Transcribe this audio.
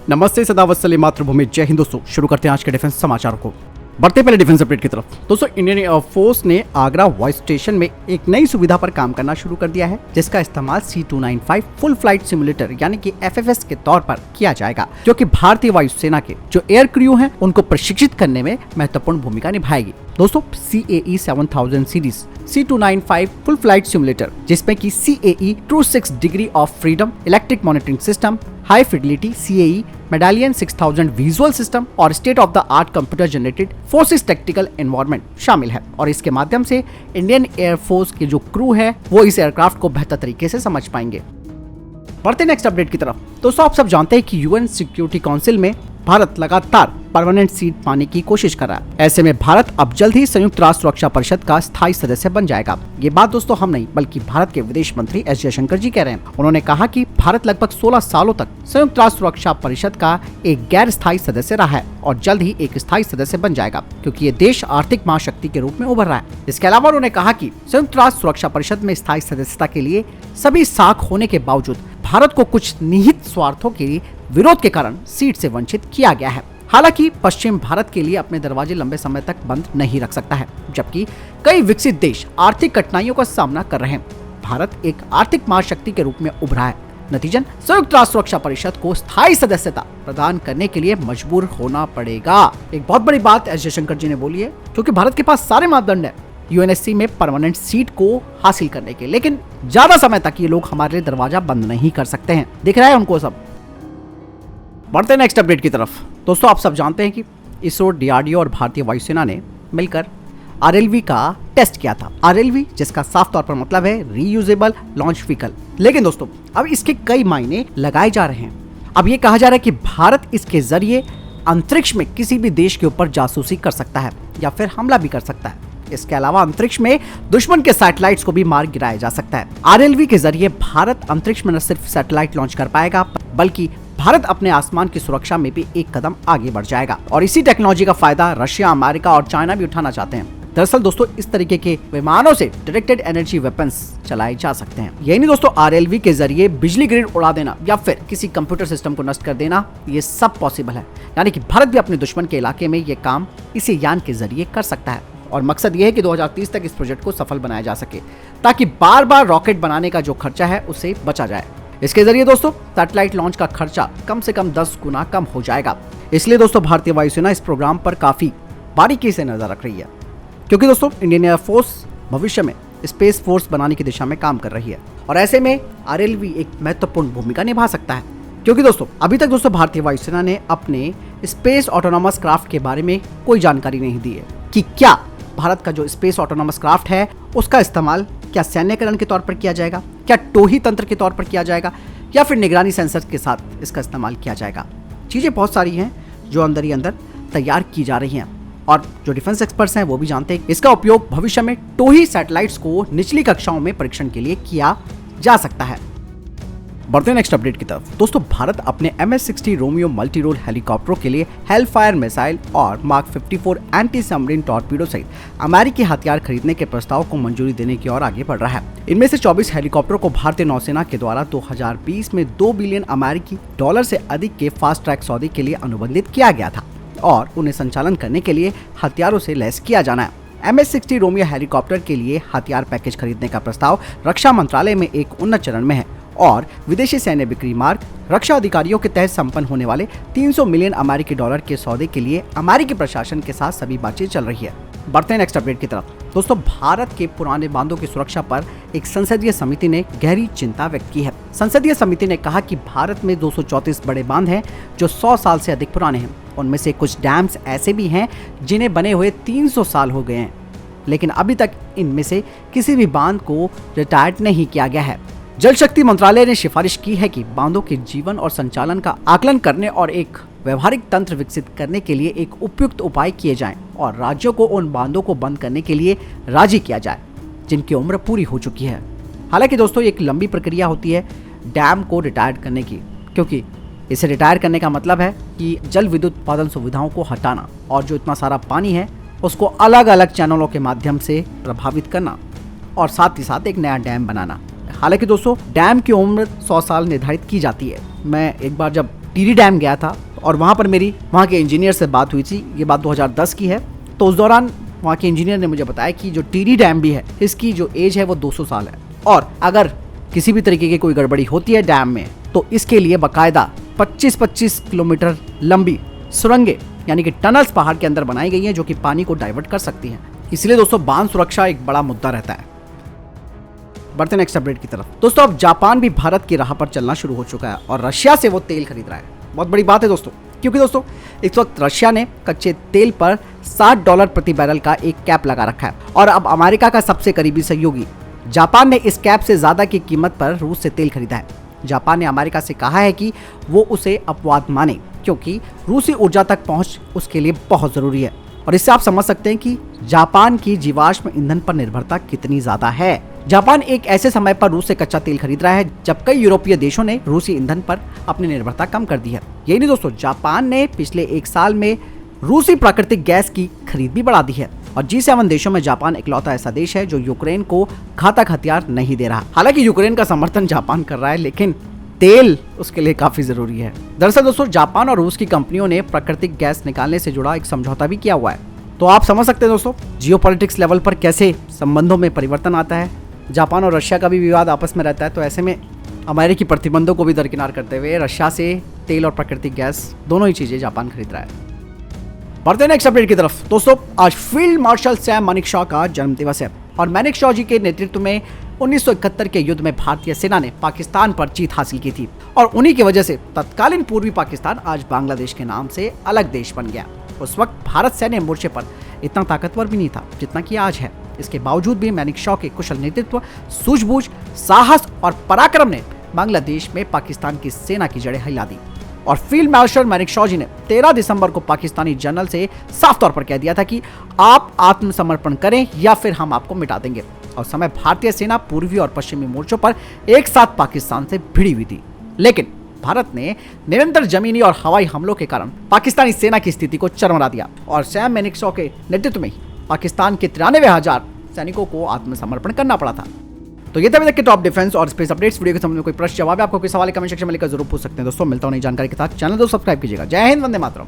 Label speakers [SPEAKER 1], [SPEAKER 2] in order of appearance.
[SPEAKER 1] नमस्ते, सदावत्सल्य मातृभूमि, जय हिंद। दोस्तों शुरू करते हैं आज के डिफेंस समाचार को। बढ़ते पहले डिफेंस अपडेट की तरफ। दोस्तों इंडियन एयरफोर्स ने आगरा वायु स्टेशन में एक नई सुविधा पर काम करना शुरू कर दिया है, जिसका इस्तेमाल C295 फुल फ्लाइट सिमुलेटर यानी कि FFS के तौर पर किया जाएगा, जो कि भारतीय वायुसेना के जो एयर क्रू हैं उनको प्रशिक्षित करने में महत्वपूर्ण भूमिका निभाएगी। दोस्तों CAE 7000 series C295 full flight simulator, जिसमें कि CAE True 6 degree of freedom electric monitoring system, high fidelity CAE medallion 6000 visual system और state of the art computer generated forces tactical environment शामिल है। और इसके माध्यम से इंडियन एयरफोर्स के जो क्रू है वो इस एयरक्राफ्ट को बेहतर तरीके से समझ पाएंगे। बढ़ते नेक्स्ट अपडेट की तरफ। दोस्तों आप सब जानते हैं कि UN सिक्योरिटी काउंसिल में भारत लगातार परमानेंट सीट पाने की कोशिश कर रहा है। ऐसे में भारत अब जल्द ही संयुक्त राष्ट्र सुरक्षा परिषद का स्थायी सदस्य बन जाएगा। ये बात दोस्तों हम नहीं बल्कि भारत के विदेश मंत्री S जयशंकर जी कह रहे हैं। उन्होंने कहा कि भारत लगभग 16 सालों तक संयुक्त राष्ट्र सुरक्षा परिषद का एक गैर स्थायी सदस्य रहा है और जल्द ही एक स्थायी सदस्य बन जाएगा, क्योंकि ये देश आर्थिक महाशक्ति के रूप में उभर रहा है। इसके अलावा उन्होंने कहा कि संयुक्त राष्ट्र सुरक्षा परिषद में स्थायी सदस्यता के लिए सभी साख होने के बावजूद भारत को कुछ निहित स्वार्थों के विरोध के कारण सीट से वंचित किया गया है। हालांकि पश्चिम भारत के लिए अपने दरवाजे लंबे समय तक बंद नहीं रख सकता है, जबकि कई विकसित देश आर्थिक कठिनाइयों का सामना कर रहे हैं। भारत एक आर्थिक महाशक्ति के रूप में उभरा है। नतीजन संयुक्त राष्ट्र सुरक्षा परिषद को स्थायी सदस्यता प्रदान करने के लिए मजबूर होना पड़ेगा। एक बहुत बड़ी बात S जयशंकर जी ने बोली है, क्योंकि भारत के पास सारे मापदंड है UNSC में परमानेंट सीट को हासिल करने के, लेकिन ज्यादा समय तक ये लोग हमारे लिए दरवाजा बंद नहीं कर सकते हैं। दिख रहा है उनको सब। बढ़ते नेक्स्ट अपडेट की तरफ। दोस्तों आप सब जानते हैं कि इसरो, DRDO और भारतीय वायुसेना ने मिलकर RLV का टेस्ट किया था। RLV जिसका साफ तौर पर मतलब है रीयूजेबल लॉन्च व्हीकल। लेकिन दोस्तों अब इसके कई मायने लगाए जा रहे हैं। अब ये कहा जा रहा है कि भारत इसके जरिए अंतरिक्ष में किसी भी देश के ऊपर जासूसी कर सकता है या फिर हमला भी कर सकता है। इसके अलावा अंतरिक्ष में दुश्मन के सैटेलाइट्स को भी मार गिराया जा सकता है। RLV के जरिए भारत अंतरिक्ष में न सिर्फ सैटेलाइट लॉन्च कर पाएगा, बल्कि भारत अपने आसमान की सुरक्षा में भी एक कदम आगे बढ़ जाएगा। और इसी टेक्नोलॉजी का फायदा रशिया, अमेरिका और चाइना भी उठाना चाहते हैं। दरअसल दोस्तों इस तरीके के विमानों से डायरेक्टेड एनर्जी वेपन्स चलाए जा सकते हैं। यही नहीं दोस्तों, RLV के जरिए बिजली ग्रिड उड़ा देना या फिर किसी कंप्यूटर सिस्टम को नष्ट कर देना, ये सब पॉसिबल है। यानी कि भारत भी अपने दुश्मन के इलाके में ये काम इसी यान के जरिए कर सकता है। और मकसद ये है कि 2030 तक इस प्रोजेक्ट को सफल बनाया जा सके, ताकि बार बार रॉकेट बनाने का जो खर्चा है उससे बचा जाए। इसके जरिए दोस्तों सैटेलाइट लॉन्च का खर्चा कम से कम 10 गुना कम हो जाएगा। इसलिए दोस्तों भारतीय वायुसेना इस प्रोग्राम पर काफी बारीकी से नजर रख रही है, क्योंकि दोस्तों इंडियन एयरफोर्स भविष्य में स्पेस फोर्स बनाने की दिशा में काम कर रही है। और ऐसे में RLV एक महत्वपूर्ण भूमिका निभा सकता है, क्योंकि दोस्तों अभी तक दोस्तों भारतीय वायुसेना ने अपने स्पेस ऑटोनोमस क्राफ्ट के बारे में कोई जानकारी नहीं दी है कि क्या भारत का जो स्पेस ऑटोनोमस क्राफ्ट है उसका इस्तेमाल क्या सैन्यकरण के तौर पर किया जाएगा, क्या टोही तंत्र के तौर पर किया जाएगा, या फिर निगरानी सेंसर के साथ इसका इस्तेमाल किया जाएगा। चीजें बहुत सारी हैं जो अंदर ही अंदर तैयार की जा रही हैं। और जो डिफेंस एक्सपर्ट्स हैं वो भी जानते हैं इसका उपयोग भविष्य में टोही सैटेलाइट्स को निचली कक्षाओं में परीक्षण के लिए किया जा सकता है। बढ़ते नेक्स्ट अपडेट की तरफ। दोस्तों भारत अपने MS-60 रोमियो मल्टी रोल हेलीकॉप्टरों के लिए हेलफायर मिसाइल और Mark 54 एंटी सबमरीन टॉर्पीडो सहित अमेरिकी हथियार खरीदने के प्रस्ताव को मंजूरी देने की ओर आगे बढ़ रहा है। इनमें से 24 हेलीकॉप्टरों को भारतीय नौसेना के द्वारा 2020 में $2 बिलियन अमेरिकी डॉलर से अधिक के फास्ट ट्रैक सौदे के लिए अनुबंधित किया गया था और उन्हें संचालन करने के लिए हथियारों से लैस किया जाना है। MS-60 रोमियो हेलीकॉप्टर के लिए हथियार पैकेज खरीदने का प्रस्ताव रक्षा मंत्रालय में एक उन्नत चरण में है और विदेशी सैन्य बिक्री मार्ग रक्षा अधिकारियों के तहत संपन्न होने वाले 300 मिलियन अमेरिकी डॉलर के सौदे के लिए अमेरिकी प्रशासन के साथ सभी बातचीत चल रही है। बढ़ते हैं नेक्स्ट अपडेट की तरफ। दोस्तों भारत के पुराने बांधों की सुरक्षा पर एक संसदीय समिति ने गहरी चिंता व्यक्त की है। संसदीय समिति ने कहा कि भारत में 234 बड़े बांध हैं जो 100 साल से अधिक पुराने हैं। उनमें से कुछ डैम्स ऐसे भी हैं जिन्हें बने हुए 300 साल हो गए हैं, लेकिन अभी तक इनमें से किसी भी बांध को रिटायर्ड नहीं किया गया है। जल शक्ति मंत्रालय ने सिफारिश की है कि बांधों के जीवन और संचालन का आकलन करने और एक व्यवहारिक तंत्र विकसित करने के लिए एक उपयुक्त उपाय किए जाएं और राज्यों को उन बांधों को बंद करने के लिए राजी किया जाए जिनकी उम्र पूरी हो चुकी है। हालांकि दोस्तों एक लंबी प्रक्रिया होती है डैम को रिटायर करने की, क्योंकि इसे रिटायर करने का मतलब है कि जल विद्युत उत्पादन सुविधाओं को हटाना और जो इतना सारा पानी है उसको अलग अलग चैनलों के माध्यम से प्रभावित करना और साथ ही साथ एक नया डैम बनाना। हालांकि दोस्तों डैम की उम्र 100 साल निर्धारित की जाती है। मैं एक बार जब टिहरी डैम गया था और वहाँ पर मेरी वहाँ के इंजीनियर से बात हुई थी। ये बात 2010 की है। तो उस दौरान वहाँ के इंजीनियर ने मुझे बताया कि जो टिहरी डैम भी है इसकी जो एज है वो 200 साल है, और अगर किसी भी तरीके की कोई गड़बड़ी होती है डैम में तो इसके लिए बाकायदा 25-25 किलोमीटर लंबी सुरंगें यानी कि टनल्स पहाड़ के अंदर बनाई गई हैं जो कि पानी को डाइवर्ट कर सकती हैं। इसलिए दोस्तों बांध सुरक्षा एक बड़ा मुद्दा रहता है। बढ़ते नेक्स्ट अपडेट की तरफ। दोस्तों अब जापान भी भारत की राह पर चलना शुरू हो चुका है और रशिया से वो तेल खरीद रहा है। बहुत बड़ी बात है दोस्तों, क्योंकि दोस्तों इस वक्त रशिया ने कच्चे तेल पर $60 प्रति बैरल का एक कैप लगा रखा है और अब अमेरिका का सबसे करीबी सहयोगी जापान ने इस कैप से ज्यादा की कीमत पर रूस से तेल खरीदा है। जापान ने अमेरिका से कहा है कि वो उसे अपवाद माने, क्योंकि रूसी ऊर्जा तक पहुंच उसके लिए बहुत जरूरी है। और इससे आप समझ सकते हैं कि जापान की जीवाश्म ईंधन पर निर्भरता कितनी ज्यादा है। जापान एक ऐसे समय पर रूस से कच्चा तेल खरीद रहा है जब कई यूरोपीय देशों ने रूसी ईंधन पर अपनी निर्भरता कम कर दी है। यही नहीं दोस्तों, जापान ने पिछले 1 साल में रूसी प्राकृतिक गैस की खरीद भी बढ़ा दी है और G7 देशों में जापान इकलौता ऐसा देश है जो यूक्रेन को घातक हथियार नहीं दे रहा। हालांकि यूक्रेन का समर्थन जापान कर रहा है, लेकिन तेल उसके लिए काफी जरूरी है। दरअसल दोस्तों जापान और रूस की कंपनियों ने प्राकृतिक गैस निकालने से जुड़ा एक समझौता भी किया हुआ है। तो आप समझ सकते हैं दोस्तों जियोपॉलिटिक्स लेवल पर कैसे संबंधों में परिवर्तन आता है। जापान और रशिया का भी विवाद आपस में रहता है, तो ऐसे में अमेरिकी प्रतिबंधों को भी दरकिनार करते हुए रशिया से तेल और प्राकृतिक गैस दोनों ही चीजें जापान खरीद रहा है। बढ़ते हैं नेक्स्ट अपडेट की तरफ। दोस्तों आज फील्ड मार्शल सैम मानेकशॉ का जन्मदिवस है और मानेकशॉ जी के नेतृत्व में 1971 के युद्ध में भारतीय सेना ने पाकिस्तान पर जीत हासिल की थी और उन्हीं की वजह से तत्कालीन पूर्वी पाकिस्तान आज बांग्लादेश के नाम से अलग देश बन गया। उस वक्त भारत सैन्य मोर्चे पर इतना ताकतवर भी नहीं था जितना कि आज है। इसके बावजूद भी मानेकशॉ के कुशल नेतृत्व, सूझबूझ, साहस और पराक्रम ने बांग्लादेश में पाकिस्तान की सेना की जड़ें हिला दी और फील्ड मार्शल मानेकशॉ जी ने 13 दिसंबर को पाकिस्तानी जनरल से साफ तौर पर कह दिया था कि आप आत्मसमर्पण करें या फिर हम आपको मिटा देंगे। और समय भारतीय सेना पूर्वी और पश्चिमी मोर्चों पर एक साथ पाकिस्तान से भिड़ी हुई थी, लेकिन भारत ने निरंतर जमीनी और हवाई हमलों के कारण पाकिस्तानी सेना की स्थिति को चरमरा दिया और सैम मानेकशॉ के नेतृत्व में पाकिस्तान के 93,000 सैनिकों को आत्मसमर्पण करना पड़ा था। तो ये थे अभी तक के टॉप डिफेंस और स्पेस अपडेट्स। वीडियो के समझ में कोई प्रश्न जवाब है, आपको कोई सवाल कमेंट सेक्शन में लिखकर जरूर पूछ सकते हैं। दोस्तों मिलता हूं नई जानकारी के साथ। चैनल को सब्सक्राइब कीजिएगा। जय हिंद, वंदे मातरम।